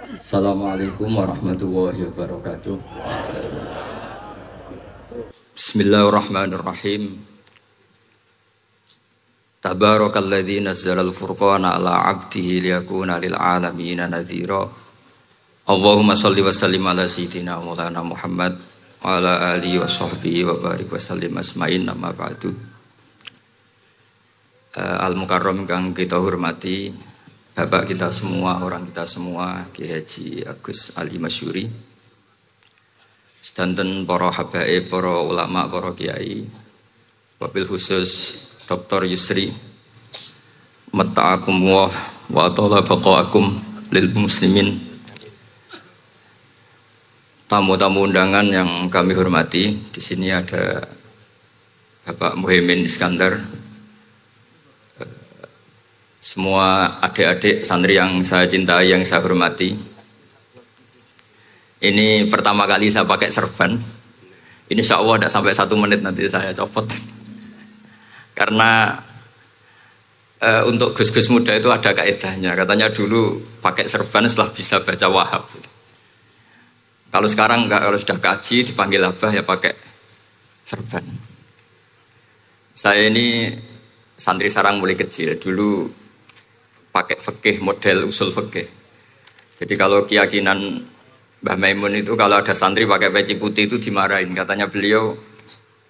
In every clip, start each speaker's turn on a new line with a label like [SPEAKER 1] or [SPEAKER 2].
[SPEAKER 1] Assalamualaikum warahmatullahi wabarakatuh. Bismillahirrahmanirrahim. Tabarakalladzi nazzalal furqana ala 'abdihi liyakuna lil 'alamin nadhira. Allahumma shalli wa sallim ala sayyidina Maulana Muhammad wa ala alihi wa sahbihi wa barik wa sallim asma'in amma ba'du. Al-Mukarram kang kita hormati, Bapak kita semua, orang kita semua, Ki Haji Agus Ali Masyuri, sedanten para habaib, para ulama, para kiai, wabil khusus Dr. Yusri, matta'akum wa atala baqa'akum lil muslimin. Tamu-tamu undangan yang kami hormati, di sini ada Bapak Muhaimin Iskandar, semua adik-adik santri yang saya cintai, yang saya hormati. Ini pertama kali saya pakai serban. Ini insya Allah tidak sampai 1 menit nanti saya copot. Karena untuk gus-gus muda itu ada kaedahnya. Katanya dulu pakai serban setelah bisa baca Wahab. Kalau sekarang enggak, kalau sudah kaji dipanggil abah ya pakai serban. Saya ini santri sarang mulai kecil. Dulu pakai fikih, model usul fikih. Jadi kalau keyakinan Mbah Maimun itu kalau ada santri pakai peci putih itu dimarahin. Katanya beliau,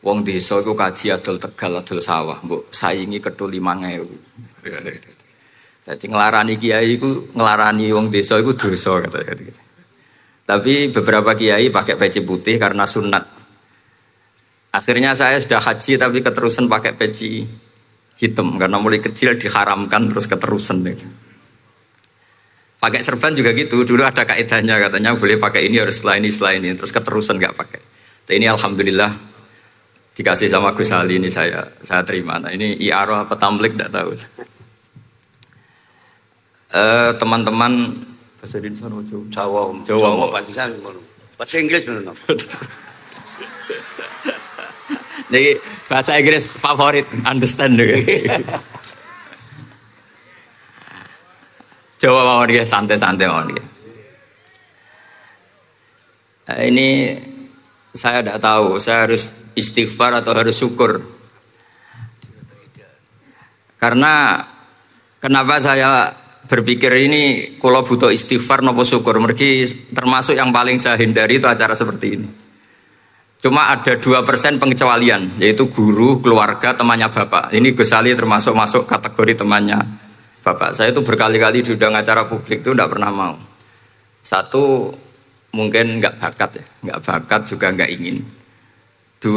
[SPEAKER 1] wong desa itu kaji adol Tegal, adol sawah, mbok saingi kedul 5.000. Jadi ngelarani kiai itu, ngelarani wong desa itu dosa katanya. Tapi beberapa kiai pakai peci putih karena sunat. Akhirnya saya sudah haji tapi keterusan pakai peci hitam karena mulai kecil diharamkan terus keterusan gitu. Pakai serban juga gitu, dulu ada kaidahnya katanya boleh pakai ini harus setelah ini terus keterusan nggak pakai. Tapi ini alhamdulillah dikasih sama Gus Ali, ini saya terima. Nah, ini iaro apa tamlik tidak tahu. Teman-teman bahasa Indonesia Jawa bahasa Inggris benar. Jadi bahasa Inggris favorit, understand deh. Jawa mau dia santai-santai mau dia. Ini saya tidak tahu, saya harus istighfar atau harus syukur. Karena kenapa saya berpikir ini kalau butuh istighfar nopo syukur, mergi termasuk yang paling saya hindari itu acara seperti ini. Cuma ada 2% pengecualian, yaitu guru, keluarga, temannya bapak. Ini Gus Ali termasuk masuk kategori temannya bapak. Saya itu berkali-kali diundang acara publik itu tidak pernah mau. Satu, mungkin nggak bakat ya, nggak bakat juga nggak ingin. 2,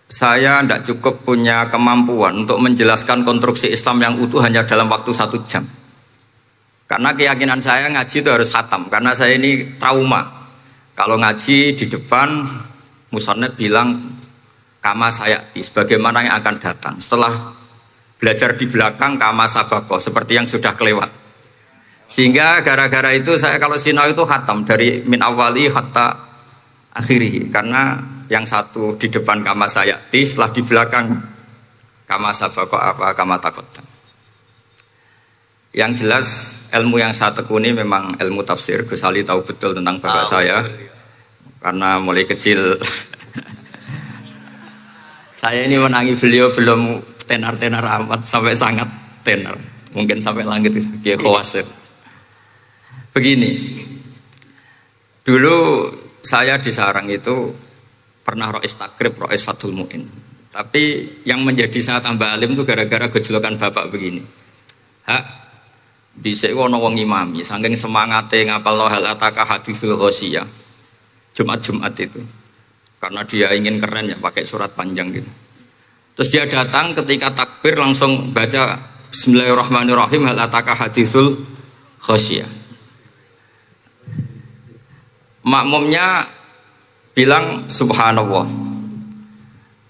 [SPEAKER 1] saya tidak cukup punya kemampuan untuk menjelaskan konstruksi Islam yang utuh hanya dalam waktu 1 jam. Karena keyakinan saya ngaji itu harus khatam, karena saya ini trauma. Kalau ngaji di depan musannaf bilang kama sayati, sebagaimana yang akan datang. Setelah belajar di belakang kama sabako, seperti yang sudah kelewat. Sehingga gara-gara itu saya kalau sinau itu khatam dari min awali hatta akhiri. Karena yang satu di depan kama sayati, setelah di belakang kama sabako apa kama takotan. Yang jelas ilmu yang saya tekuni memang ilmu tafsir. Gus Ali tahu betul tentang bapak saya. Karena mulai kecil saya ini menangi beliau belum tenar-tenar amat, sampai sangat tenar, mungkin sampai langit kayak khawatir. Begini, dulu saya di sarang itu pernah rois takrib, rois fathul mu'in. Tapi yang menjadi saya tambah alim itu gara-gara gejolokan bapak begini. Bisa ono wong imami, saking semangatnya ngapal hal ataka hadisul ghosiyah Jumat itu, karena dia ingin keren ya pakai surat panjang gitu. Terus dia datang ketika takbir langsung baca Bismillahirrahmanirrahim hal ataka hadisul khosyiyah. Makmumnya bilang subhanallah.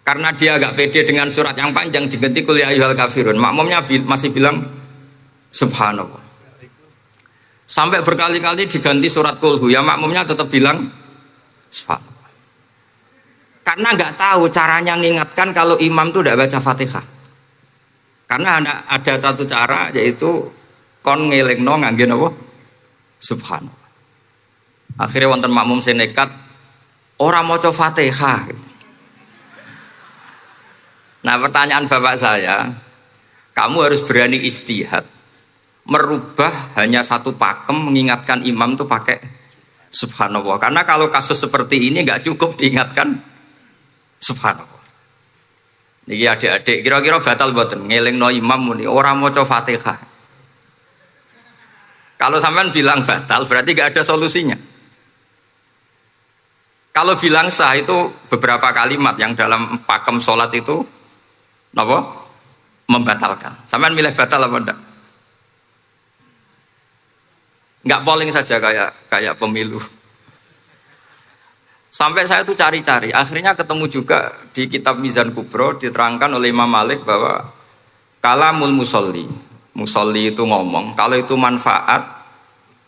[SPEAKER 1] Karena dia agak pede dengan surat yang panjang diganti kul ya ayyuhal kafirun. Makmumnya masih bilang subhanallah. Sampai berkali-kali diganti surat kulhu, ya makmumnya tetap bilang subhanallah. Karena nggak tahu caranya mengingatkan kalau imam itu tidak baca Fatihah. Karena ada satu cara, yaitu kon ngelingno ngangge napa Subhanallah. Akhirnya wonten makmum sing nekat ora maca Fatihah. Nah, pertanyaan bapak saya, kamu harus berani ijtihad merubah hanya satu pakem mengingatkan imam itu pakai subhanallah. Karena kalau kasus seperti ini nggak cukup diingatkan subhanallah. Niki adik-adik kira-kira batal mboten ngelingno imam muni ora maca Fatihah. Kalau sampean bilang batal berarti nggak ada solusinya. Kalau bilang sah itu beberapa kalimat yang dalam pakem sholat itu napa? Membatalkan. Sampean milih batal apa enggak? Enggak polling saja kayak pemilu. Sampai saya tuh cari-cari, akhirnya ketemu juga di kitab Mizan Kubro diterangkan oleh Imam Malik bahwa kalamul musolli. Musolli itu ngomong, kalau itu manfaat,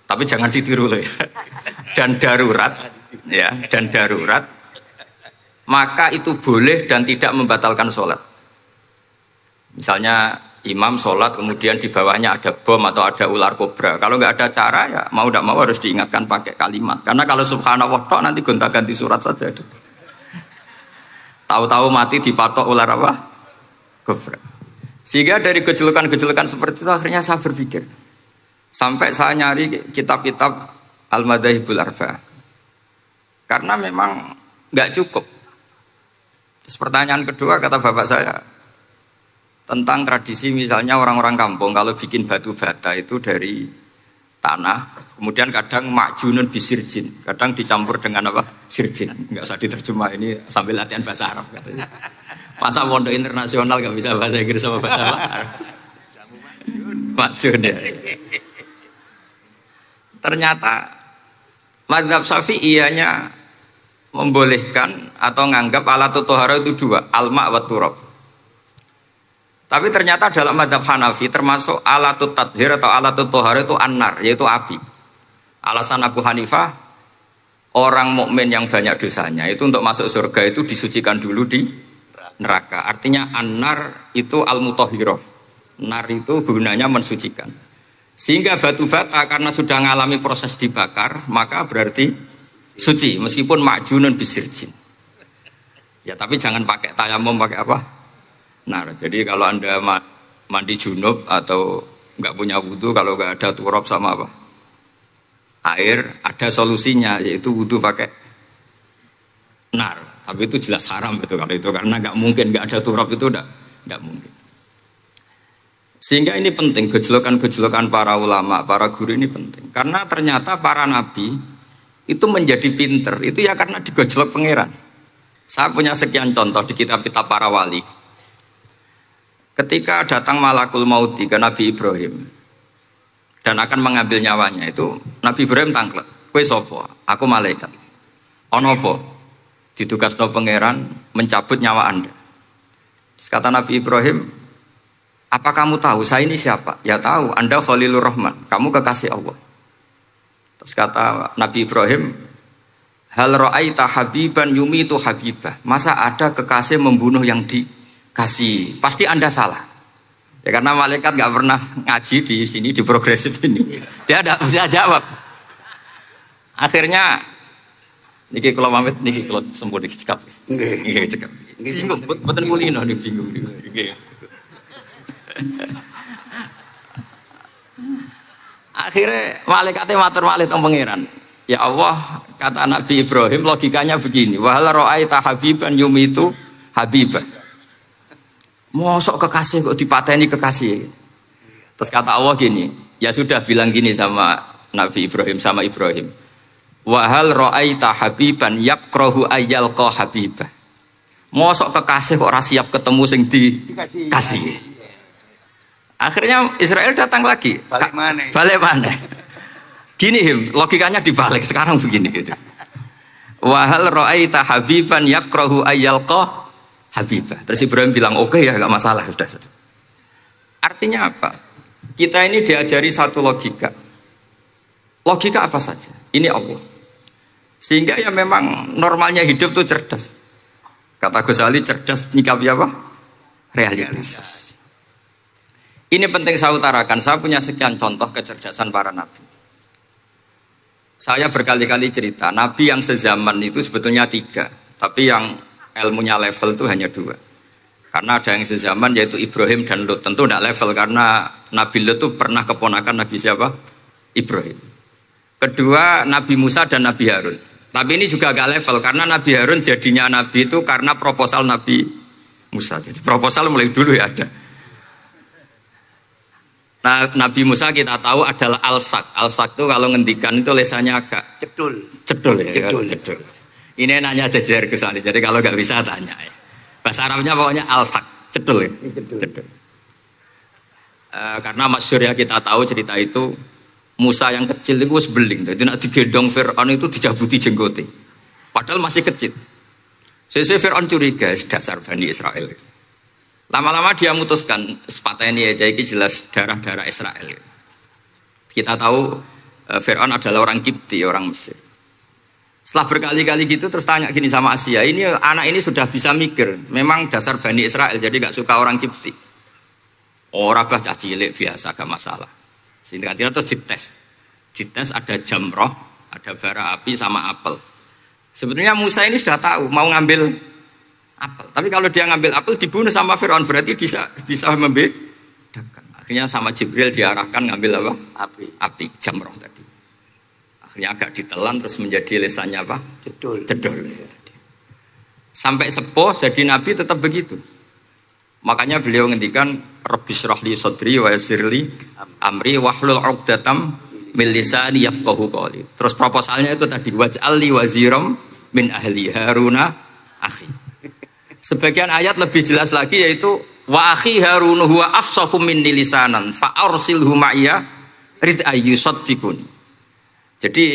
[SPEAKER 1] tapi jangan ditiru loh ya. Dan darurat, ya, dan darurat, maka itu boleh dan tidak membatalkan sholat. Misalnya imam sholat kemudian di bawahnya ada bom atau ada ular kobra. Kalau nggak ada cara ya mau tidak mau harus diingatkan pakai kalimat. Karena kalau subhanallah tok nanti gonta-ganti surat saja. Tahu-tahu mati dipatok ular apa? Kobra. Sehingga dari gejolokan-gejolokan seperti itu akhirnya saya berpikir. Sampai saya nyari kitab-kitab Al-Madzhabul Arba'ah. Karena memang nggak cukup. Terus pertanyaan kedua kata bapak saya, tentang tradisi misalnya orang-orang kampung kalau bikin batu bata itu dari tanah, kemudian kadang makjunun bisirjin, kadang dicampur dengan apa? Sirjin. Enggak usah diterjemah, ini sambil latihan bahasa Arab katanya. Masa pondok internasional enggak bisa bahasa Inggris sama bahasa Arab? Makjun ya. Ternyata mazhab Syafi'iyahnya membolehkan atau nganggap alat tohara itu dua, alma wa turab. Tapi ternyata dalam mazhab Hanafi termasuk alatut tathhir atau alatut tohara itu an-nar, yaitu api. Alasan Abu Hanifah, orang mukmin yang banyak dosanya itu untuk masuk surga itu disucikan dulu di neraka. Artinya an-nar itu al-mutahhirah. Nar itu gunanya mensucikan. Sehingga batu bata karena sudah mengalami proses dibakar, maka berarti suci meskipun makjunun bisirjin. Ya tapi jangan pakai tayamum, pakai apa? Nah, jadi kalau Anda mandi junub atau nggak punya wudhu, kalau nggak ada turab sama apa? Air, ada solusinya, yaitu wudhu pakai nar. Tapi itu jelas haram betul kalau itu, karena nggak mungkin nggak ada turab itu nggak mungkin. Sehingga ini penting, gejolokan-gejolokan para ulama, para guru ini penting. Karena ternyata para nabi itu menjadi pinter, itu ya karena digojlok pangeran. Saya punya sekian contoh di kitab-kitab para wali. Ketika datang malakul mauti ke Nabi Ibrahim dan akan mengambil nyawanya itu, Nabi Ibrahim tangklek, kowe sapa? Aku malaikat. Ono apa? Ditugasno pangeran mencabut nyawa Anda. Terus kata Nabi Ibrahim, apa kamu tahu saya ini siapa? Ya tahu, Anda Khalilur Rahman, kamu kekasih Allah. Terus kata Nabi Ibrahim, hal ra'aita habiban yumitu habibah. Masa ada kekasih membunuh yang dikasih? Pasti Anda salah. Ya karena malaikat nggak pernah ngaji di sini, di progresif ini. Dia tidak bisa jawab. Akhirnya niki kalau pamit, niki kalau sembuh dicekap. Nggih cekap. Bingung, mboten kulino nih bingung niki. Akhirnya malaikatnya matur malih teng pangeran. Ya Allah, kata Nabi Ibrahim logikanya begini, wa hal ra'aita habiban yumitu habibah. Mosok kekasih kok dipateni kekasih. Terus kata Allah gini, ya sudah bilang gini sama Nabi Ibrahim, sama Ibrahim. Wa hal ra'aita habiban yakrahu ayyalqa habibah. Mosok kekasih kok ora siap ketemu sing dikasih. Akhirnya Israel datang lagi. Balik mana? Gini logikanya dibalik sekarang begini gitu. Wahal ra'aita habiban yakrahu ayyalqa habibah. Terus Ibrahim bilang oke ya enggak masalah sudah. Artinya apa? Kita ini diajari satu logika. Logika apa saja? Ini Allah. Sehingga ya memang normalnya hidup tuh cerdas. Kata Ghazali cerdas nyikapi apa? Realitas. Ini penting saya utarakan. Saya punya sekian contoh kecerdasan para nabi. Saya berkali-kali cerita, Nabi yang sezaman itu sebetulnya 3, tapi yang ilmunya level itu hanya 2. Karena ada yang sezaman yaitu Ibrahim dan Lut. Tentu tidak level karena Nabi Lut itu pernah keponakan Nabi siapa? Ibrahim. Kedua Nabi Musa dan Nabi Harun. Tapi ini juga agak level karena Nabi Harun jadinya Nabi itu karena proposal Nabi Musa. Jadi proposal mulai dulu ya ada. Nah, Nabi Musa kita tahu adalah al-sak. Al-sak itu kalau ngendikan itu lesannya agak cedul. Cedul ya. Cedul. Ini nanya jajar ke sana. Jadi kalau nggak bisa tanya ya. Bahasa Arabnya pokoknya al-sak. Cedul ya. Cedul. Karena masyhur ya kita tahu cerita itu Musa yang kecil itu sebeling. Jadi nak digendong Fir'aun itu dijabuti jenggote. Padahal masih kecil. Sesuai Fir'aun curiga dasar Bani Israel. Lama-lama dia memutuskan sepatahnya ya, jadi jelas darah-darah Israel. Kita tahu Fir'aun adalah orang Kipti, orang Mesir. Setelah berkali-kali gitu terus tanya gini sama Asia, ini anak ini sudah bisa mikir, memang dasar Bani Israel, jadi gak suka orang Kipti. Orang bah cilik biasa, gak masalah. Singkatnya itu jites ada jamroh, ada bara api sama apel. Sebetulnya Musa ini sudah tahu mau ngambil apel. Tapi kalau dia ngambil apel dibunuh sama Fir'aun berarti bisa membedakan. Akhirnya sama Jibril diarahkan ngambil apa? Api jamroh tadi. Akhirnya agak ditelan terus menjadi lesannya apa? Cedul. Sampai sepuh jadi nabi tetap begitu. Makanya beliau ngendikan Rabbis shrahli sadri wa yassirli amri wahlul 'uqdatam min lisani yafqahu qawli. Terus proposalnya itu tadi waj'alli waziram min ahli Haruna akhi. Sebagian ayat lebih jelas lagi yaitu wa akhi Harun huwa afsahu minni lisanan fa arsilhu ma'iya rid ayyusaddiqun. Jadi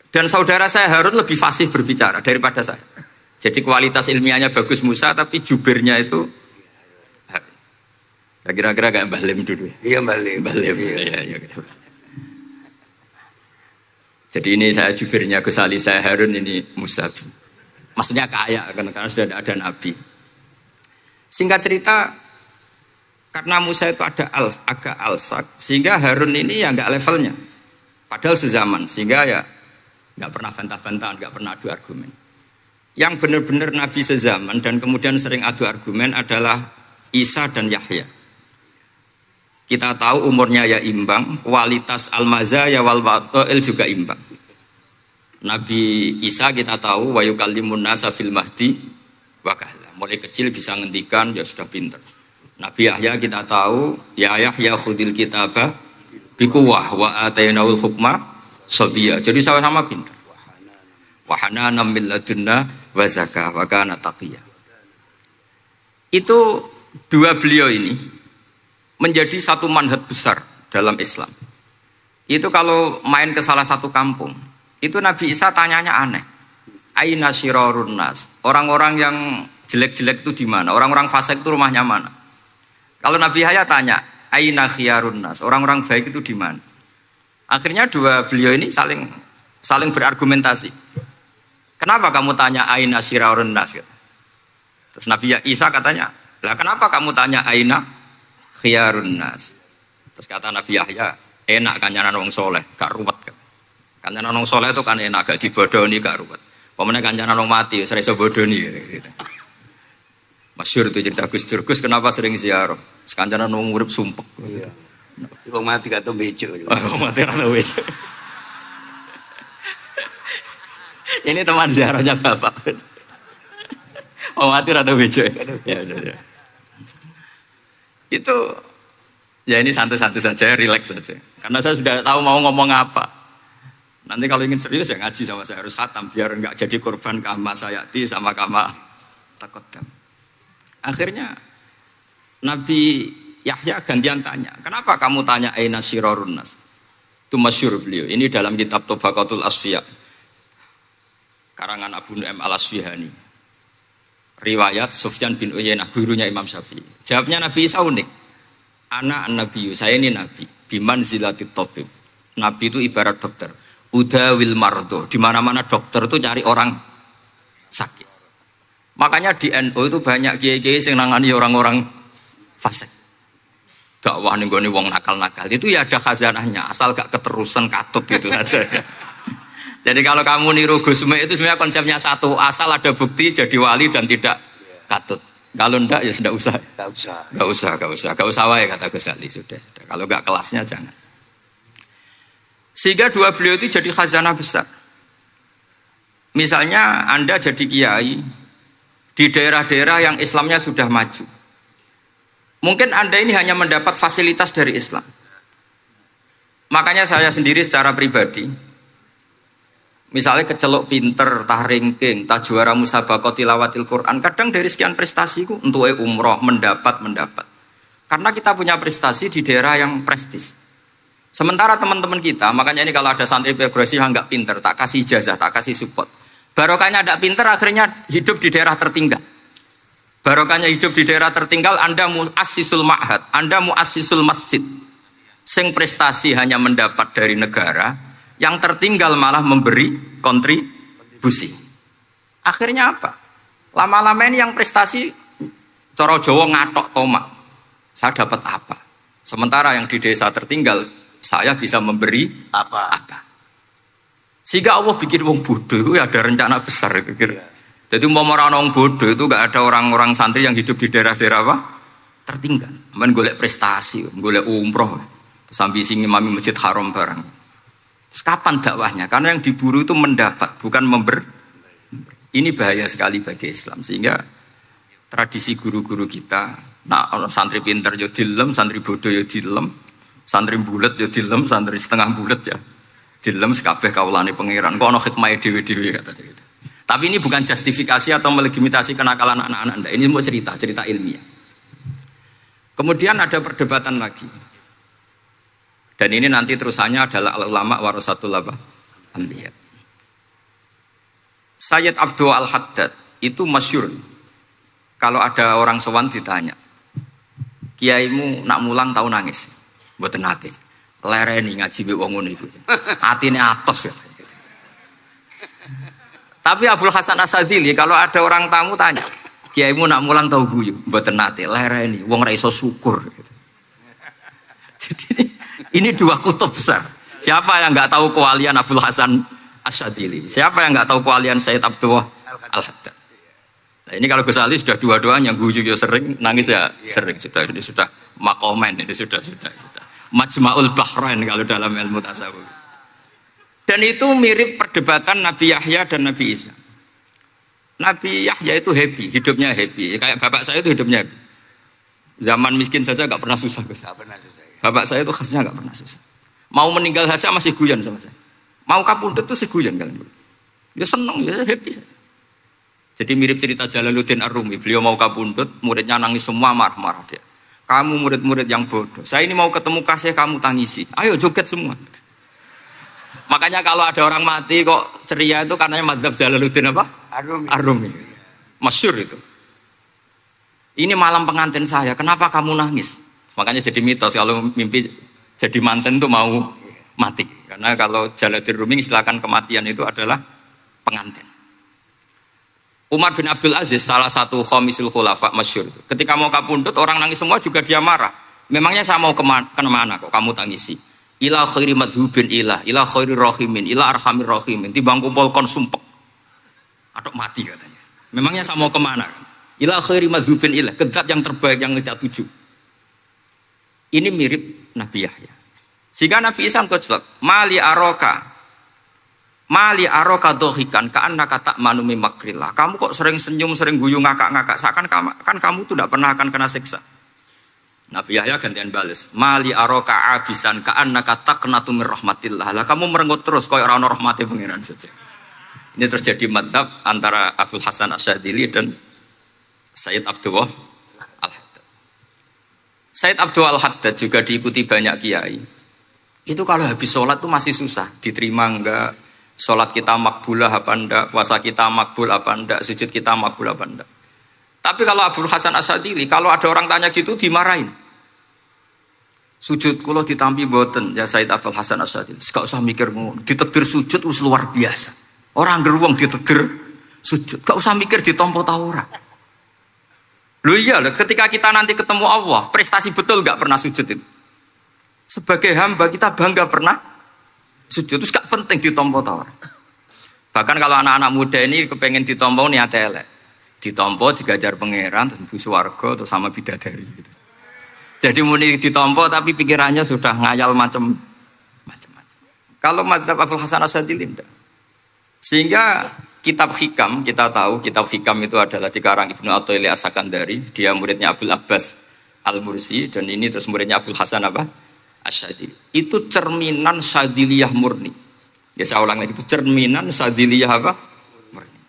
[SPEAKER 1] dan saudara saya Harun lebih fasih berbicara daripada saya. Jadi kualitas ilmiahnya bagus Musa tapi jubirnya itu Harun. Kira-kira kayak Mbah Lim dulu. Iya Mbah Lim. Iya. Jadi ini saya jubirnya Gus Ali, saya Harun, ini Musa. Maksudnya kaya karena sudah ada nabi. Singkat cerita, karena Musa itu agak alsak, sehingga Harun ini ya nggak levelnya. Padahal sezaman, sehingga ya nggak pernah bantah-bantahan, nggak pernah adu argumen. Yang benar-benar nabi sezaman dan kemudian sering adu argumen adalah Isa dan Yahya. Kita tahu umurnya ya imbang, kualitas al-mazaya wal wa'il juga imbang. Nabi Isa kita tahu wa yukallimun nasa fil mahdi wa kahla. Mulai kecil bisa ngendikan ya sudah pinter. Nabi Yahya kita tahu ya Yahya khudil kitaba biquwah wa atainaul hukma sabiyya. Jadi sama-sama pinter. Wa hananan min ladunna wa zakah wa kana taqiyya. Itu dua beliau ini menjadi satu manhaj besar dalam Islam. Itu kalau main ke salah satu kampung, itu Nabi Isa tanyanya aneh. Aina syirarun nas? Orang-orang yang jelek-jelek itu di mana? Orang-orang fasik itu rumahnya mana? Kalau Nabi Yahya tanya, aina khiyarun nas? Orang-orang baik itu di mana? Akhirnya dua beliau ini saling berargumentasi. Kenapa kamu tanya aina syirarun nas? Terus Nabi Isa katanya, lah kenapa kamu tanya aina khiyarun nas? Terus kata Nabi Yahya, enak kancanan wong soleh, gak ruwet kan. Kancanan wong soleh itu kan enak, gak dibodoni, gak ruwet. Pemene kancanan wong mati, sering bodoni gitu. Masyhur itu cerita Gus Dur, Gus kenapa sering ziarah? Kancanan wong urip sumpek. Iya. Wong mati gak tau bejo. Wong mati gak tau bejo. Ini teman ziarahnya Bapak. Wong mati gak tau bejo. Ya. Itu ya ini santai-santai saja, relax saja. Karena saya sudah tahu mau ngomong apa. Nanti kalau ingin serius ya ngaji sama saya harus khatam biar enggak jadi korban kama sayati sama kama takotam. Akhirnya Nabi Yahya gantian tanya, kenapa kamu tanya aina syirarun nas? Itu masyhur beliau. Ini dalam kitab Tobaqatul Asfiya karangan Abu Nu'aim al-Asfihani. Riwayat Sufyan bin Uyainah, gurunya Imam Syafi'i. Jawabnya Nabi Isa unik. Anak nabi, saya ini nabi. Biman zilatit tabib. Nabi itu ibarat dokter. Udawil mardo. Di mana-mana dokter itu cari orang sakit. Makanya di NU itu banyak kiai-kiai yang nangani orang-orang fasik. Dakwah nih wong nakal-nakal. Itu ya ada khazanahnya. Asal gak keterusan katut gitu saja. Jadi kalau kamu niru Gusme itu sebenarnya konsepnya satu, asal ada bukti jadi wali dan tidak katut. Kalau enggak ya sudah usah. Enggak usah wae kata Gus Ali sudah. Kalau enggak kelasnya jangan. Sehingga dua beliau itu jadi khazanah besar. Misalnya Anda jadi kiai di daerah-daerah yang Islamnya sudah maju. Mungkin Anda ini hanya mendapat fasilitas dari Islam. Makanya saya sendiri secara pribadi, misalnya kecelok pinter, tah ringking, tah juara musabaqah tilawatil Quran, kadang dari sekian prestasiku untuk umroh mendapat. Karena kita punya prestasi di daerah yang prestis. Sementara teman-teman kita, makanya ini kalau ada santri progresif yang nggak pinter, tak kasih ijazah, tak kasih support. Barokahnya tidak pinter, akhirnya hidup di daerah tertinggal. Barokahnya hidup di daerah tertinggal, Anda muassisul ma'had, Anda muassisul masjid. Sing prestasi hanya mendapat dari negara, yang tertinggal malah memberi kontribusi. Akhirnya apa? Lama-lama ini yang prestasi coro Jawa ngatok tomak. Saya dapat apa? Sementara yang di desa tertinggal, saya bisa memberi apa? Sehingga Allah bikin wong bodoh itu ada rencana besar gitu. Jadi mau orang bodoh itu gak ada orang-orang santri yang hidup di daerah-daerah apa? Tertinggal. Men golek prestasi, golek umroh, sambil sing imami Masjid Haram barang. Terus kapan dakwahnya? Karena yang diburu itu mendapat, bukan Ini bahaya sekali bagi Islam. Sehingga tradisi guru-guru kita, nah santri pinter yo dilem, santri bodoh yo dilem, santri bulet yo dilem, santri setengah bulet ya dilem sekabeh kawulane pangeran. Kok ana hikmahe dhewe-dhewe kata cerita. Tapi ini bukan justifikasi atau melegitimasi kenakalan anak-anak Anda. Ini mau cerita ilmiah. Kemudian ada perdebatan lagi. Dan ini nanti terusannya adalah ulama warasatul anbiya. Sayyid Abdul Al-Haddad itu masyhur. Kalau ada orang sowan ditanya, kiaimu nak mulang tau nangis? Mboten nate. Lereni ngaji mbek wong ngono iku. Atine atos ya. Tapi Abdul Hasan Asyadzili kalau ada orang tamu tanya, kiaimu nak mulang tau guyu? Mboten nate. Lereni wong ra iso syukur gitu. Jadi ini dua kutub besar. Siapa yang enggak tahu kewalian Abdul Hasan Asyadzili? Siapa yang enggak tahu kewalian Sayyid Abdul Al-Haddad? Nah, ini kalau Gus Ali sudah dua-duanya guyu ya sering, nangis ya sering. Ini sudah makomen, ini sudah. Majma'ul Bahrain kalau dalam ilmu tasawuf. Dan itu mirip perdebatan Nabi Yahya dan Nabi Isa. Nabi Yahya itu happy, hidupnya happy. Kayak bapak saya itu hidupnya happy. Zaman miskin saja gak pernah susah. Bapak saya itu khasnya gak pernah susah. Mau meninggal saja masih guyon sama saya. Mau kapundhut itu seguyon kalian. Dia senang, ya happy saja. Jadi mirip cerita Jalaluddin Ar-Rumi. Beliau mau kapundhut, muridnya nangis semua, marah-marah dia. Kamu murid-murid yang bodoh. Saya ini mau ketemu kasih kamu tangisi. Ayo joget semua. Makanya kalau ada orang mati kok ceria itu karena madzhab Jalaluddin apa? Ar-Rumi. Masyhur itu. Ini malam pengantin saya. Kenapa kamu nangis? Makanya jadi mitos kalau mimpi jadi manten itu mau mati. Karena kalau Jalaluddin Rumi istilahkan kematian itu adalah pengantin. Umar bin Abdul Aziz salah satu khamisul khulafa masyhur. Ketika mau kapundhut orang nangis semua juga dia marah. Memangnya saya mau kemana kok kamu tangisi? Ila khairi madhubin ila khairi rahimin ila arhamir rahimin. Timbang kumpul kon sumpek. Aduk mati katanya. Memangnya saya mau kemana? Ila khairi madhubin ila, ke zat yang terbaik yang kita tuju. Ini mirip Nabi Yahya. Jika Nabi Isa keclok, mali aroka dohikan ka'annaka ta'manu min makrillah. Kamu kok sering senyum, sering guyu, ngakak-ngakak. Seakan kan kamu tuh tidak pernah akan kena siksa. Nabi Yahya gantian balas. Mali aroka abisan ka'annaka taqnatu min rahmatillah. Lah kamu merenggut terus koyo ora ono rahmate pangeran saja. Ini terus jadi madzhab antara Abdul Hasan Asyadzili dan Sayyid Abdul Al-Haddad. Sayyid Abdul Al-Haddad juga diikuti banyak kiai. Itu kalau habis sholat tuh masih susah, diterima enggak? Sholat kita makbulah apa enggak, puasa kita makbul apa enggak, sujud kita makbul apa enggak. Tapi kalau Abdul Hasan Asyadzili, kalau ada orang tanya gitu dimarahin. Sujud kula ditampi boten ya Sayyid Abdul Hasan Asyadzili. Gak usah mikir ngono, ditegir sujud wis luar biasa. Orang geruang ditegir sujud, gak usah mikir ditampa ta ora. Loh iya, ketika kita nanti ketemu Allah, prestasi betul gak pernah sujud itu. Sebagai hamba kita bangga pernah sujud, terus gak penting ditampa ta ora. Bahkan kalau anak-anak muda ini kepengen ditompo niat elek. Ditompo digajar pangeran terus mlebu swarga terus sama bidadari gitu. Jadi muni ditompo tapi pikirannya sudah ngayal macam-macam. Kalau mazhab Abul Hasan Asyadzili tidak. Sehingga kitab hikam, kita tahu kitab hikam itu adalah dikarang Ibnu Athaillah As-Sakandari, dia muridnya Abdul Abbas Al-Mursi, dan ini terus muridnya Abul Hasan Asyadzili. Itu cerminan Syadziliyah murni. Ya saya ulang lagi, itu cerminan Syadziliyah murni.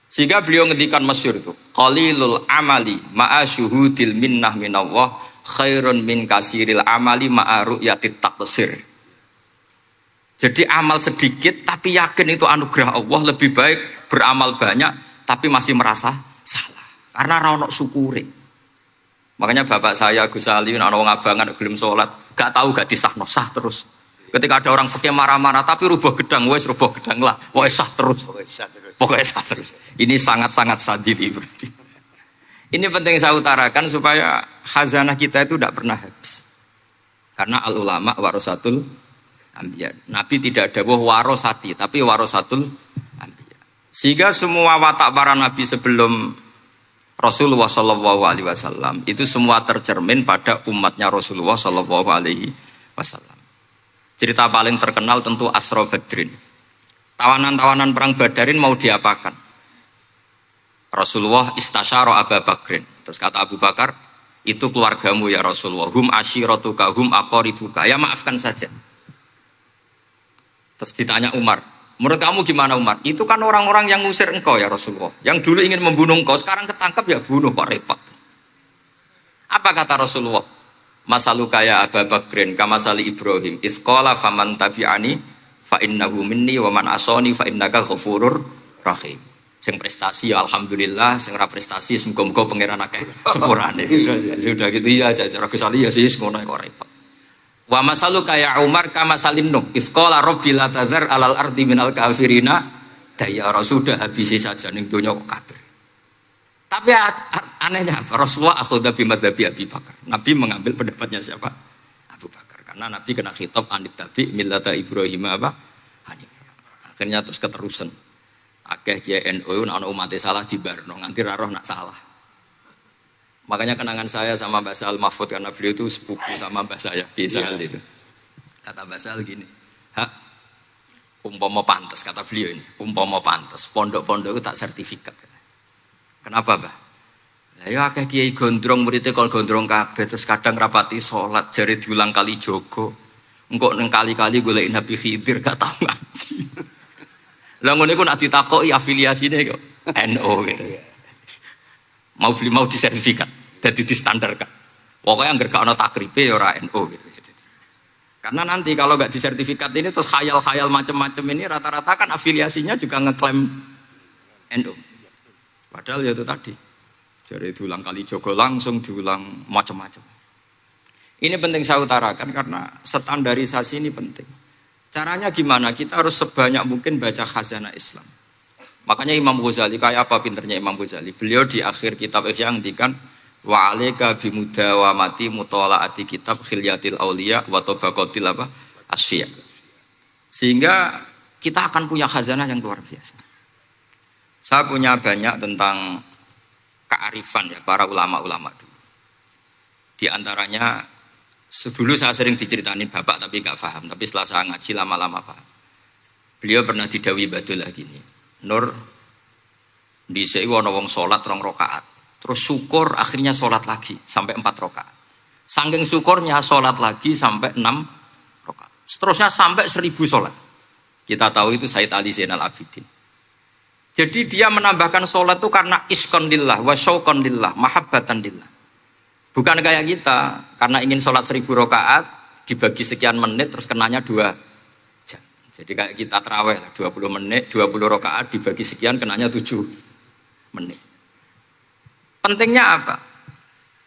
[SPEAKER 1] Sehingga beliau ngendikan masyhur itu, qalilul amali ma'a syuhudil minnah minallah khairun min kasiril amali ma'a ru'yatit taqsir. Jadi amal sedikit tapi yakin itu anugerah Allah, lebih baik beramal banyak tapi masih merasa salah karena ra ono syukure. Makanya bapak saya Gus Ali ana wong abangan gelem salat, gak tahu gak disahno sah terus. Ketika ada orang fikih marah-marah tapi rubah gedang wis rubah gedang lah, pokoke sah terus. Pokoknya sah terus. Ini sangat-sangat sadili berarti. Ini penting saya utarakan supaya khazanah kita itu tidak pernah habis. Karena al ulama warasatul anbiya. Nabi tidak ada warosati, tapi warasatul anbiya. Sehingga semua watak para nabi sebelum Rasulullah Shallallahu Alaihi Wasallam itu semua tercermin pada umatnya Rasulullah Shallallahu Alaihi Wasallam. Cerita paling terkenal tentu Asra Badrin. Tawanan-tawanan perang Badarin mau diapakan? Rasulullah istasyara Abu Bakrin. Terus kata Abu Bakar, itu keluargamu ya Rasulullah. Hum ashiratuka, hum aqaribuka. Ya maafkan saja. Terus ditanya Umar, menurut kamu gimana Umar? Itu kan orang-orang yang ngusir engkau ya Rasulullah. Yang dulu ingin membunuh engkau, sekarang ketangkap ya bunuh, kok repot. Apa kata Rasulullah? Masaluka ya Abu Bakrin kamasali Ibrahim. Isqala faman tabi'ani fa innahu minni wa man asani fa innaka ghafurur rahim. Sing prestasi ya alhamdulillah, sing ora prestasi semoga-moga pangeran akeh sepurane. Sudah gitu ya cara kesali ya sih ngono kok repot. Wa masaluka ya Umar kamasalin nuh. Isqala rabbil tadzar alal ardi minal kafirina dayara sudah habisi saja ning donya kok kafir. Tapi anehnya apa? Rasulullah akhudha bi madzhabi Abi Bakar. Nabi mengambil pendapatnya siapa? Abu Bakar. Karena Nabi kena khitab anit tabi millata Ibrahim Hanif. Akhirnya terus keterusan. Akeh kiai NU ana umat salah dibarno nganti ra roh nak salah. Makanya kenangan saya sama Mbak Sal Mahfud karena beliau itu sepupu sama Mbak saya di Sal itu. Kata Mbak Sal gini, "Hak umpama pantes," kata beliau ini, "umpama pantes pondok-pondok itu tak sertifikat." Kenapa, Mbah? Ya akeh kiai gondrong muridnya kalau gondrong kabeh terus kadang rapati sholat jari diulang kali jogo. Engkau neng kali-kali golek Nabi Khidir gak tahu ngaji. Lah ngono iku nak ditakoki afiliasine kok NU gitu. Mau disertifikat, dadi distandarkan. Pokoknya anggar gak ono takribe ya ora NU gitu. Karena nanti kalau gak disertifikat ini terus khayal-khayal macam-macam ini rata-rata kan afiliasinya juga ngeklaim NU. Padahal ya itu tadi. Jadi diulang kali jogo langsung diulang macam-macam. Ini penting saya utarakan karena standarisasi ini penting. Caranya gimana? Kita harus sebanyak mungkin baca khazanah Islam. Makanya Imam Ghazali, kayak apa pinternya Imam Ghazali? Beliau di akhir kitab Ihya ngendikan wa alaika bimudawamati mutalaati kitab khilyatil auliya wa tabaqatil asfiya. Sehingga kita akan punya khazanah yang luar biasa. Saya punya banyak tentang kearifan ya para ulama-ulama dulu. Di antaranya dulu saya sering diceritain bapak tapi gak paham, tapi setelah saya ngaji lama-lama paham. Beliau pernah didawi Badullah gini, Nur dhisik ana wong salat 2 rakaat, terus syukur akhirnya salat lagi sampai 4 rakaat. Saking syukurnya salat lagi sampai 6 rakaat. Seterusnya sampai 1000 salat. Kita tahu itu Sayyid Ali Zainal Abidin. Jadi dia menambahkan sholat itu karena iskon lillah, wa syauqon lillah, mahabbatan lillah. Bukan kayak kita, karena ingin sholat 1000 rakaat, dibagi sekian menit, terus kenanya 2 jam. Jadi kayak kita terawih, 20 menit, 20 rakaat, dibagi sekian, kenanya 7 menit. Pentingnya apa?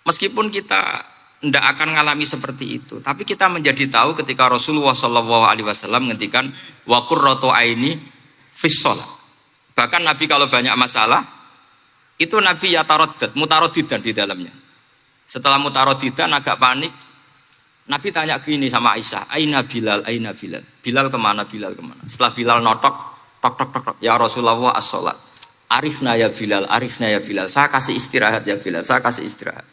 [SPEAKER 1] Meskipun kita tidak akan mengalami seperti itu, tapi kita menjadi tahu ketika Rasulullah SAW menghentikan, wa qurratu aini fis sholat. Bahkan Nabi kalau banyak masalah, itu Nabi ya mutaroddidan di dalamnya. Setelah mutaroddidan agak panik, Nabi tanya gini sama Aisyah, Aina Bilal, Aina Bilal. Bilal kemana, Bilal kemana. Setelah Bilal notok, tok tok tok tok. Ya Rasulullah as-sholat. Arifna ya Bilal, arifna ya Bilal. Saya kasih istirahat ya Bilal, saya kasih istirahat.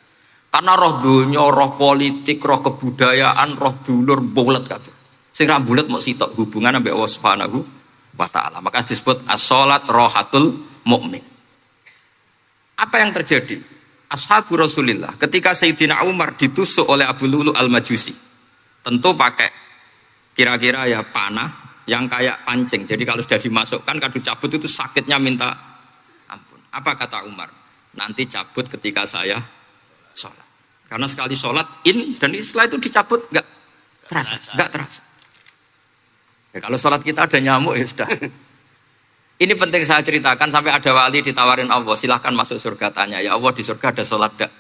[SPEAKER 1] Karena roh dunya, roh politik, roh kebudayaan, roh dulur bulet kabeh. Sing ra bulet mok sitok hubungan ambek Allah Subhanahu wa taala. Maka disebut as-sholat rohatul mukmin. Apa yang terjadi? Ashabu Rasulillah ketika Sayyidina Umar ditusuk oleh Abu Lulu al-Majusi. Tentu pakai kira-kira ya panah yang kayak pancing. Jadi kalau sudah dimasukkan kadu cabut itu sakitnya minta ampun. Apa kata Umar? Nanti cabut ketika saya sholat. Karena sekali sholat dan setelah itu dicabut enggak terasa. Ya, kalau sholat kita ada nyamuk ya sudah. Ini penting saya ceritakan sampai ada wali ditawarin Allah, silahkan masuk surga, tanya ya Allah di surga ada sholat enggak?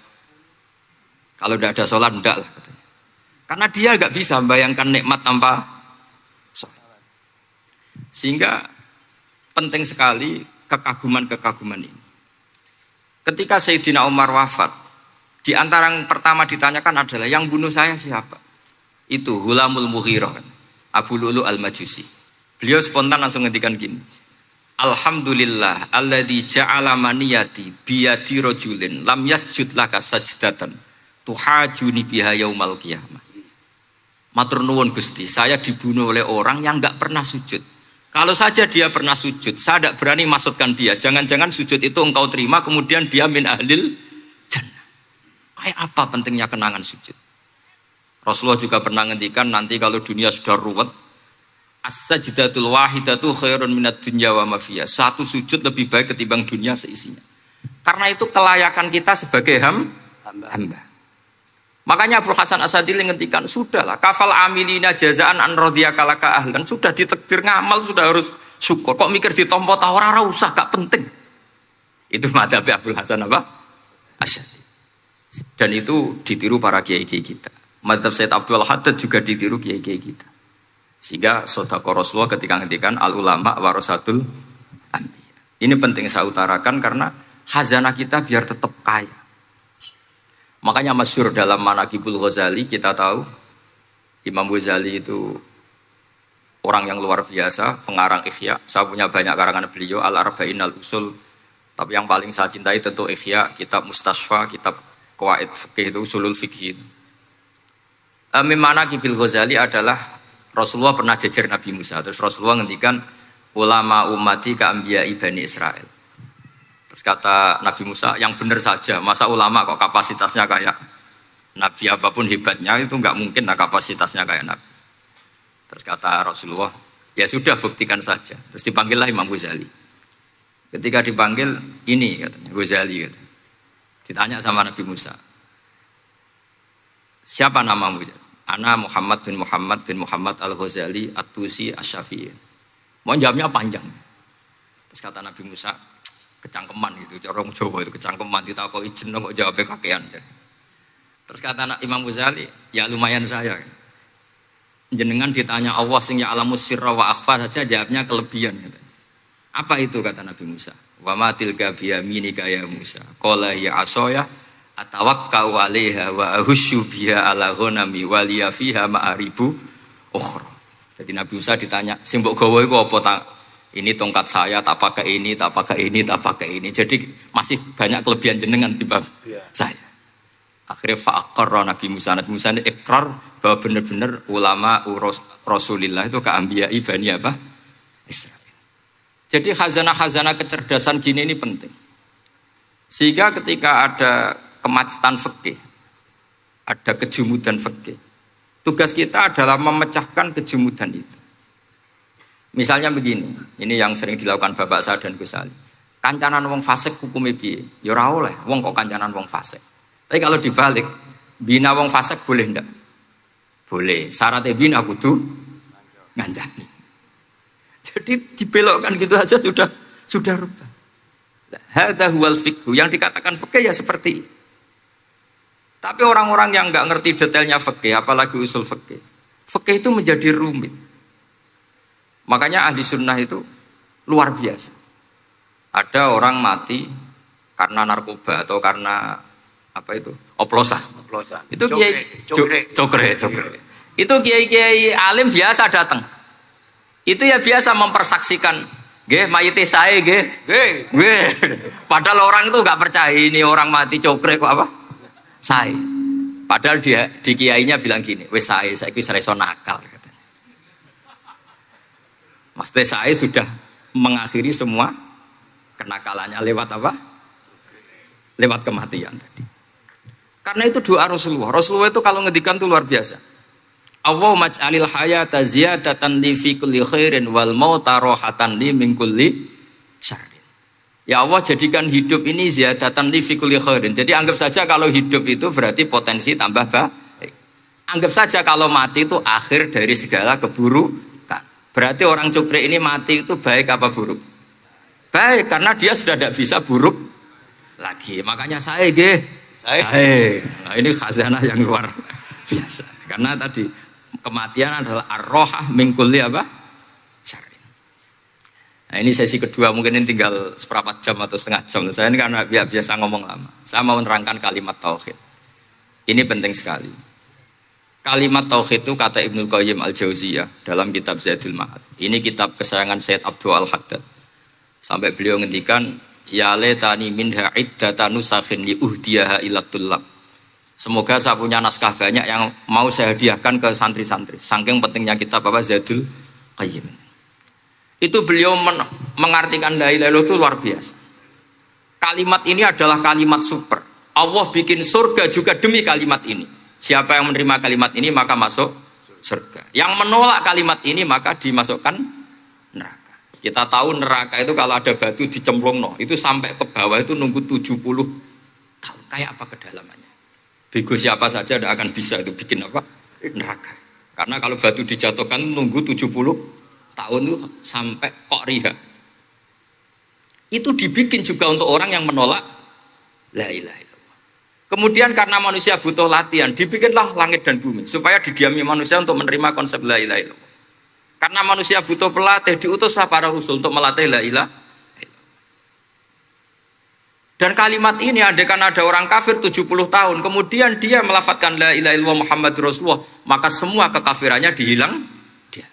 [SPEAKER 1] Kalau tidak ada sholat enggak lah katanya. Karena dia enggak bisa membayangkan nikmat tanpa sholat. Sehingga penting sekali kekaguman-kekaguman ini. Ketika Sayyidina Umar wafat, di antara yang pertama ditanyakan adalah yang bunuh saya siapa? Itu Hulamul Mughirah, Abu Lulu al-Majusi. Beliau spontan langsung ngendikan gini. Alhamdulillah alladzi ja'ala maniyati biyadi rajulin lam yasjud laka sajdatan tuhajuni biha yaumal qiyamah. Matur nuwun Gusti, saya dibunuh oleh orang yang enggak pernah sujud. Kalau saja dia pernah sujud, saya tidak berani maksudkan dia. Jangan-jangan sujud itu engkau terima kemudian dia min ahlil jannah. Kayak apa pentingnya kenangan sujud? Rasulullah juga pernah ngendikan nanti kalau dunia sudah ruwet, as-sajdatul wahidatu khairun minad dunya wa ma fiha. Satu sujud lebih baik ketimbang dunia seisinya. Karena itu kelayakan kita sebagai hamba. Makanya Abu Hasan Asadili ngendikan, sudahlah kafal amilina jazaan an radhiyakalaka ahlan. Sudah ditakdir ngamal sudah harus syukur. Kok mikir ditompo ta ora usah, gak penting. Itu madzhab Abu Hasan apa? Asadili. Dan itu ditiru para kiai-kiai kita. Madzhab Said Abdul Haddad juga ditiru kiai-kiai kita. Sehingga sedekah Rasulullah ketika ngendikan al ulama warasatul anbiya. Ini penting saya utarakan karena khazanah kita biar tetap kaya. Makanya masyhur dalam Manaqibul Ghazali kita tahu Imam Ghazali itu orang yang luar biasa, pengarang Ihya. Saya punya banyak karangan beliau Al-Arba'in Al-Usul. Tapi yang paling saya cintai tentu Ihya, kitab Mustasfa, kitab Qawaid Fiqih itu Usulul Fiqih. Manaqibul Ghazali adalah Rasulullah pernah jejer Nabi Musa. Terus Rasulullah ngendikan ulama ummati ka anbiya'i Bani Israel. Terus kata Nabi Musa, yang benar saja, masa ulama kok kapasitasnya kayak Nabi apapun hebatnya itu enggak mungkin lah kapasitasnya kayak Nabi. Terus kata Rasulullah, ya sudah buktikan saja. Terus dipanggillah Imam Ghazali. Ketika dipanggil, ini katanya Ghazali katanya. Ditanya sama Nabi Musa, siapa namamu? Ana Muhammad bin Muhammad al-Ghazali at-Tusi asy-Syafi'i. Mau jawabnya panjang. Terus kata Nabi Musa, kecangkeman gitu, cara Jawa itu kecangkeman, ditakoki jeneng kok jawabnya kakean. Terus kata Imam Ghazali, ya lumayan saya. Jenengan ditanya Allah sing ya'lamu sirra wa akhfa saja jawabnya kelebihan gitu. Apa itu kata Nabi Musa? Wa ma tilka bi yaminika ya Musa. Qala ya asaya atawakkau 'alaiha wa ahusyu biha ala ghanami wa liya fiha ma'aribu ukhra. Jadi Nabi Musa ditanya, sing mbok gawa iku apa ta? Ini tongkat saya, tak pakai ini, tak pakai ini, tak pakai ini. Jadi masih banyak kelebihan jenengan timbang saya. Akhirnya fa'aqarra Nabi Musa ini ikrar bahwa benar-benar ulama Rasulillah itu keambiai Bani apa? Israel. Jadi khazanah-khazanah kecerdasan gini ini penting. Sehingga ketika ada kemacetan fikih, ada kejumudan fikih, tugas kita adalah memecahkan kejumudan itu. Misalnya begini, ini yang sering dilakukan Bapak saya dan Gus Ali. Kancanan wong fasik hukumnya piye? Ya ora oleh, wong kok kancanan wong fasik. Tapi kalau dibalik, bina wong fasik boleh ndak? Boleh. Syaratnya bina kudu ngancani. Jadi dibelokkan gitu aja sudah rubah. Hadza huwal fiqh. Yang dikatakan fikih ya seperti itu. Tapi orang-orang yang enggak ngerti detailnya fikih, apalagi usul fikih. Fikih itu menjadi rumit. Makanya ahli sunnah itu luar biasa. Ada orang mati karena narkoba atau karena apa itu? Oplosan. Itu kiai cokre. Itu kiai-kiai alim biasa datang. Itu ya biasa mempersaksikan Nggih, mayite sae nggih. Nggih. Padahal orang itu enggak percaya ini orang mati cokre kok apa? Sae. Padahal dia di kiainya bilang gini, wis sae saiki wis iso nakal katanya. Maksudnya sae sudah mengakhiri semua kenakalannya lewat apa? Lewat kematian tadi. Karena itu doa Rasulullah. Rasulullah itu kalau ngedikan itu luar biasa. Allahumma ij'alil hayata ziyadatan li fi kulli khairin wal mauta rahatan li min kulli syarrin. Ya Allah, jadikan hidup ini ziyadatan li fi kulli khairin. Jadi anggap saja kalau hidup itu berarti potensi tambah baik. Anggap saja kalau mati itu akhir dari segala keburukan. Berarti orang cuprik ini mati itu baik apa buruk? Baik, karena dia sudah tidak bisa buruk lagi. Makanya saya nah, ini khazanah yang luar biasa. Karena tadi kematian adalah ar-rohah min kulli apa? Syarrin. Nah, ini sesi kedua, mungkin ini tinggal seperempat jam atau setengah jam. Saya ini karena biasa ngomong lama. Saya mau menerangkan kalimat tauhid. Ini penting sekali. Kalimat tauhid itu kata Ibnu Qayyim Al-Jauziyah dalam kitab Zadul Ma'ad. Ini kitab kesayangan Sayyid Abdul Al-Haddad. Sampai beliau ngendikan, ya letani minha iddata nusakhin li uhdiyaha ila tullab. Semoga saya punya naskah banyak yang mau saya hadiahkan ke santri-santri. Saking pentingnya kitab apa Zadul Qayyim. Itu beliau mengartikan la ilaha illallah itu luar biasa. Kalimat ini adalah kalimat super. Allah bikin surga juga demi kalimat ini. Siapa yang menerima kalimat ini maka masuk surga. Yang menolak kalimat ini maka dimasukkan neraka. Kita tahu neraka itu kalau ada batu dicemplung itu sampai ke bawah itu nunggu 70 tahun. Kayak apa kedalamannya? Bego siapa saja tidak akan bisa itu bikin apa? Neraka. Karena kalau batu dijatuhkan nunggu 70 tahun itu sampai kok riha. Itu dibikin juga untuk orang yang menolak la ilaha illallah. Kemudian karena manusia butuh latihan, dibikinlah langit dan bumi supaya didiami manusia untuk menerima konsep la ilaha illallah. Karena manusia butuh pelatih, diutuslah para rasul untuk melatih la ilaha illallah. Dan kalimat ini andaikan ada orang kafir 70 tahun, kemudian dia melafadzkan la ilaha illallah Muhammadur Rasulullah, maka semua kekafirannya dihilang dia.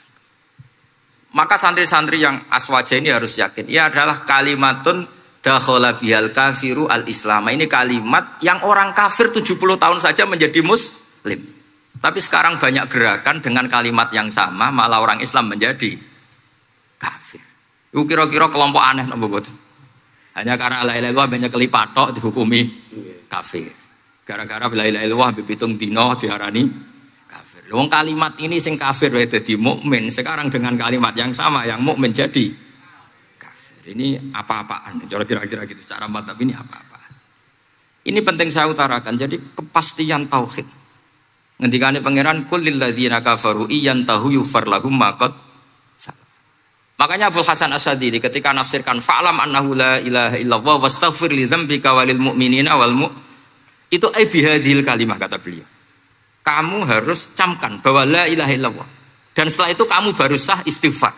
[SPEAKER 1] Maka santri-santri yang aswaja ini harus yakin, ia adalah kalimatun dakhala bihal kafiru al-islam. Ini kalimat yang orang kafir 70 tahun saja menjadi muslim. Tapi sekarang banyak gerakan dengan kalimat yang sama malah orang Islam menjadi kafir. Itu kira-kira kelompok aneh napa mboten? Hanya karena la ilaha illallah banyak kelipatok dihukumi kafir. Gara-gara la ilaha illallah bipitung dino diarani kafir. Wong kalimat ini sing kafir wae dadi mukmin, sekarang dengan kalimat yang sama yang mukmin jadi kafir. Ini apa-apaan? Kira-kira gitu. Cara madzhab ini apa-apaan? Ini penting saya utarakan. Jadi kepastian tauhid. Ngendikane pangeran kul lil ladzina kafaru iyantahu yufar lahum ma qad. Makanya Abul Hasan As-Sadili ketika nafsirkan fa'lam annahu la ilaha illallah wastaghfir li dzambika walil mu'minina wal itu ai bihadhil kalimah kata beliau. Kamu harus camkan bahwa la ilaha illallah. Dan setelah itu kamu baru sah istighfar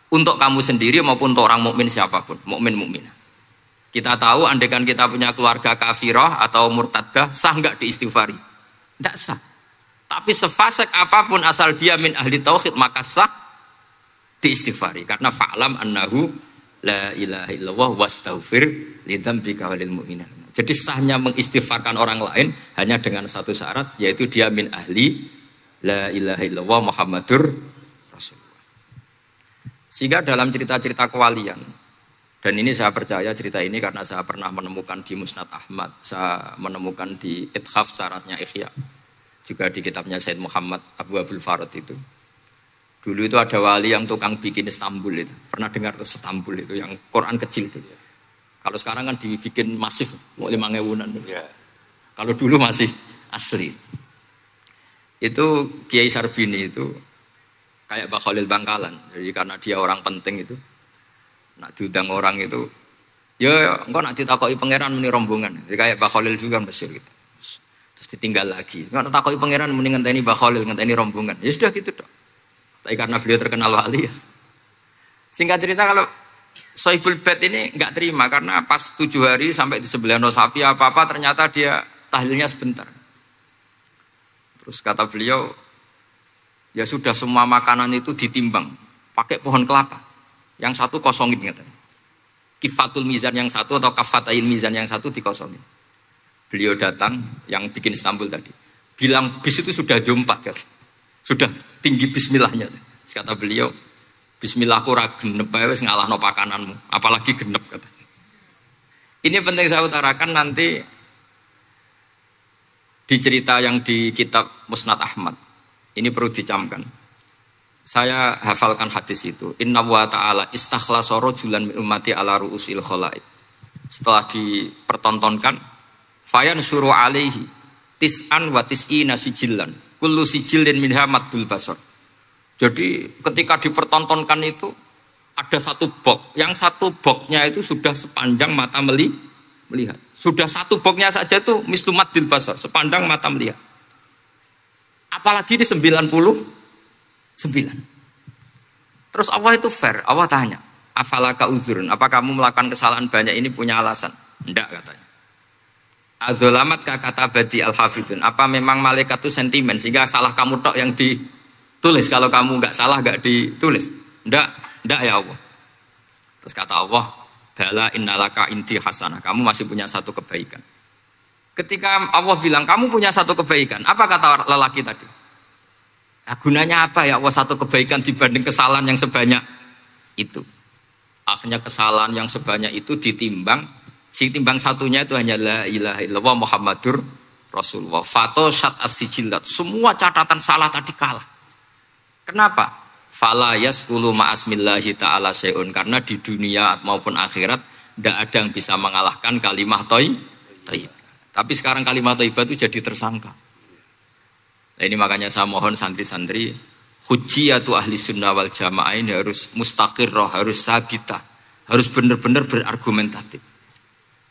[SPEAKER 1] untuk kamu sendiri maupun untuk orang mukmin siapapun, mukmin mukminah. Kita tahu andaikan kita punya keluarga kafirah atau murtadah sah enggak diistighfari? Enggak sah. Tapi sefasik apapun asal dia min ahli tauhid maka sah diistighfari karena fa'lam annahu la ilaha illallah wastaghfir lidzambika walil mu'minin. Jadi sahnya mengistighfarkan orang lain hanya dengan satu syarat yaitu dia min ahli la ilaha illallah Muhammadur Rasulullah. Sehingga dalam cerita-cerita kewalian, dan ini saya percaya cerita ini karena saya pernah menemukan di Musnad Ahmad, saya menemukan di Ithaf syaratnya Ihya, juga di kitabnya Said Muhammad Abu Abdul Farad itu. Dulu itu ada wali yang tukang bikin Istanbul itu. Pernah dengar tuh Istanbul itu yang Quran kecil itu. Kalau sekarang kan dibikin masif, mau 5.000-an. Ya. Kalau dulu masih asli. Itu Kiai Sarbini itu kayak Mbah Khalil Bangkalan. Jadi karena dia orang penting itu, nak diundang orang itu, ya engkau nak ditakoki pangeran muni rombongan. Jadi kayak Mbah Khalil juga Mesir gitu. Terus ditinggal lagi. Engkau nak takoki pangeran muni ngenteni Mbah Khalil, ngenteni rombongan. Ya sudah gitu dong. Tapi karena beliau terkenal wali ya. Singkat cerita kalau Sohibul Bait ini nggak terima karena pas 7 hari sampai di sebelah sapi apa-apa ternyata dia tahlilnya sebentar. Terus kata beliau, ya sudah semua makanan itu ditimbang pakai pohon kelapa. Yang satu kosongin katanya. Kifatul mizan yang satu atau kafatain mizan yang satu dikosongin. Beliau datang yang bikin Istanbul tadi. Bilang bis itu sudah jam 4 kan. Sudah tinggi bismillahnya. Kata beliau, bismillahku ra genep wis ngalahno pakananmu, apalagi genep kata. Ini penting saya utarakan nanti di cerita yang di kitab Musnad Ahmad. Ini perlu dicamkan. Saya hafalkan hadis itu. Inna wa ta'ala istakhlasa rajulan min ummati ala ru'usil khalaik. Setelah dipertontonkan, fayan syuru alaihi tis'an wa tis'ina sijillan. Kullu sijillin minha maddul basar. Jadi ketika dipertontonkan itu ada satu box. Yang satu boxnya itu sudah sepanjang mata melihat. Sudah satu boxnya saja itu mislu maddil basar, sepandang mata melihat. Apalagi di 99. Terus Allah itu fair. Allah tanya, afalaka uzurun, apa kamu melakukan kesalahan banyak ini punya alasan? Enggak katanya. Adzolamat kata badi al-hafidun, apa memang malaikat itu sentimen sehingga salah kamu tok yang ditulis, kalau kamu enggak salah enggak ditulis? Enggak ya Allah. Terus kata Allah, bala innalaka inti hasanah, kamu masih punya satu kebaikan. Ketika Allah bilang kamu punya satu kebaikan, apa kata lelaki tadi? Nah, gunanya apa ya Allah satu kebaikan dibanding kesalahan yang sebanyak itu? Akhirnya kesalahan yang sebanyak itu ditimbang, si timbang satunya itu hanya la ilaha illallah Muhammadur Rasulullah. Fatoshat as-sijillat, semua catatan salah tadi kalah. Kenapa? Fala yaskulu ma'asmillahi ta'ala syai'un, karena di dunia maupun akhirat tidak ada yang bisa mengalahkan kalimat thayyibah. Tapi sekarang kalimat thayyibah itu jadi tersangka. Nah, ini makanya saya mohon santri-santri hujjiyatu ahli sunnah wal jamaah ini harus mustaqirrah, harus sabitah, harus benar-benar berargumentatif.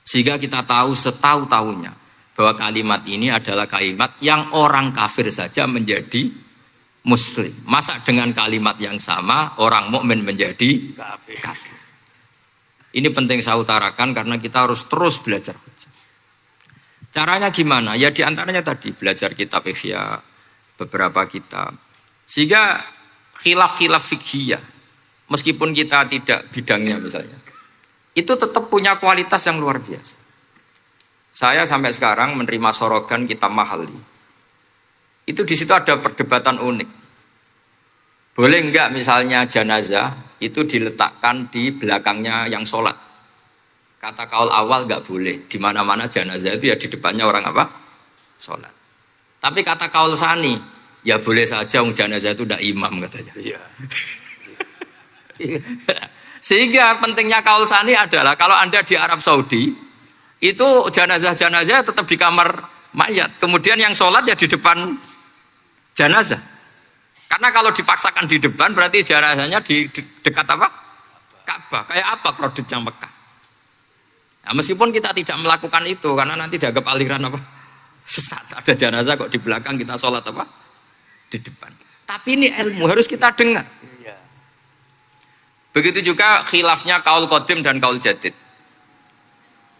[SPEAKER 1] Sehingga kita tahu setahu-tahunya bahwa kalimat ini adalah kalimat yang orang kafir saja menjadi muslim. Masa dengan kalimat yang sama orang mukmin menjadi kafir. Ini penting saya utarakan karena kita harus terus belajar. Caranya gimana? Ya diantaranya tadi belajar kitab Ihya, beberapa kitab. Sehingga khilaf-khilaf fikhiyah, meskipun kita tidak bidangnya misalnya, itu tetap punya kualitas yang luar biasa. Saya sampai sekarang menerima sorogan kitab Mahalli. Itu di situ ada perdebatan unik. Boleh enggak misalnya jenazah itu diletakkan di belakangnya yang sholat? Kata kaul awal enggak boleh. Di mana-mana jenazah itu ya di depannya orang apa? Sholat. Tapi kata kaul sani, ya boleh saja jenazah itu tidak imam katanya. Iya. Sehingga pentingnya kaul sani adalah kalau Anda di Arab Saudi, itu jenazah-jenazah tetap di kamar mayat. Kemudian yang sholat ya di depan jenazah. Karena kalau dipaksakan di depan berarti jenazahnya di dekat apa? Ka'bah. Kayak apa kreditnya Mekah. Nah, meskipun kita tidak melakukan itu karena nanti dianggap aliran apa? Sesat. Ada jenazah kok di belakang kita sholat apa? Di depan. Tapi ini ilmu harus kita dengar. Begitu juga khilafnya kaul qadim dan kaul jadid.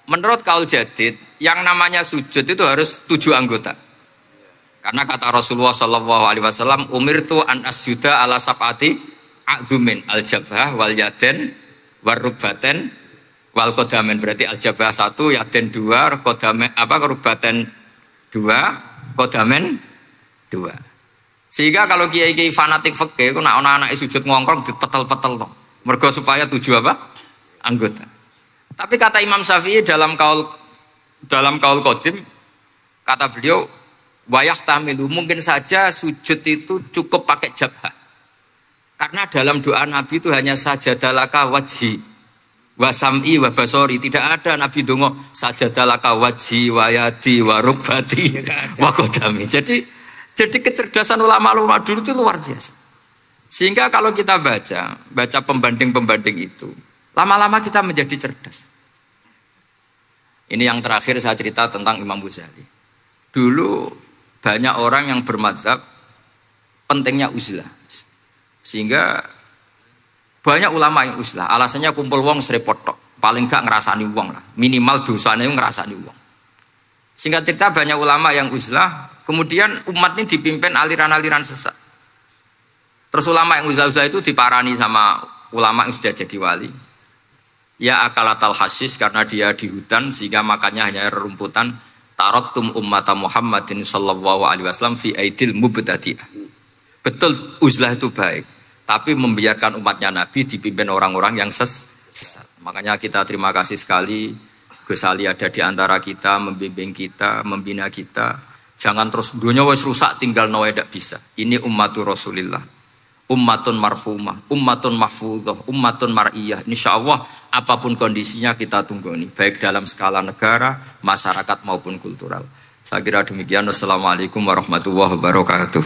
[SPEAKER 1] Menurut kaul jadid, yang namanya sujud itu harus 7 anggota. Karena kata Rasulullah SAW, umirtu an asjuda ala sab'ati a'zumin al-jabhah wal yaden wal rubbaten wal kodamen. Berarti al-jabhah 1, yaden 2, kodamen rubbaten 2, kodamen 2. Sehingga kalau kiai-kiai fanatik fikih, nak anak-anak sujud ngongkrong dipetel-petel no. Mergo supaya 7 apa? Anggota. Tapi kata Imam Syafi'i dalam kaul qadim, kata beliau, wayah tamilu, mungkin saja sujud itu cukup pakai jabhah. Karena dalam doa Nabi itu hanya sajadalaka wajhi wa sam'i wa basori. Tidak ada Nabi dongo sajadalaka wajhi wa yadi wa rubbati wa qadami. Jadi kecerdasan ulama-ulama dulu itu luar biasa. Sehingga kalau kita baca pembanding-pembanding itu, lama-lama kita menjadi cerdas. Ini yang terakhir saya cerita tentang Imam Ghazali. Dulu banyak orang yang bermadzhab pentingnya uzlah. Sehingga banyak ulama yang uzlah. Alasannya kumpul wong serepot tok. Paling gak ngerasani wong lah. Minimal dosanya ngerasani wong. Singkat cerita banyak ulama yang uzlah. Kemudian umat ini dipimpin aliran-aliran sesat. Terus ulama yang uzlah-uzlah itu diparani sama ulama yang sudah jadi wali. Ya akalatal hasis karena dia di hutan sehingga makannya hanya rumputan. Taraktum ummata Muhammadin sallallahu alaihi wasallam fi aidil mubtadi'ah. Betul uzlah itu baik, tapi membiarkan umatnya Nabi dipimpin orang-orang yang sesat. Makanya kita terima kasih sekali Gus Ali ada di antara kita, membimbing kita, membina kita. Jangan terus dunia wis rusak tinggal nawa tidak bisa. Ini ummatur Rasulillah. Ummatun marfumah, ummatun mahfudhah, ummatun mar'iyah. Insyaallah apapun kondisinya kita tunggu ini, baik dalam skala negara, masyarakat maupun kultural. Saya kira demikian. Wassalamualaikum warahmatullahi wabarakatuh.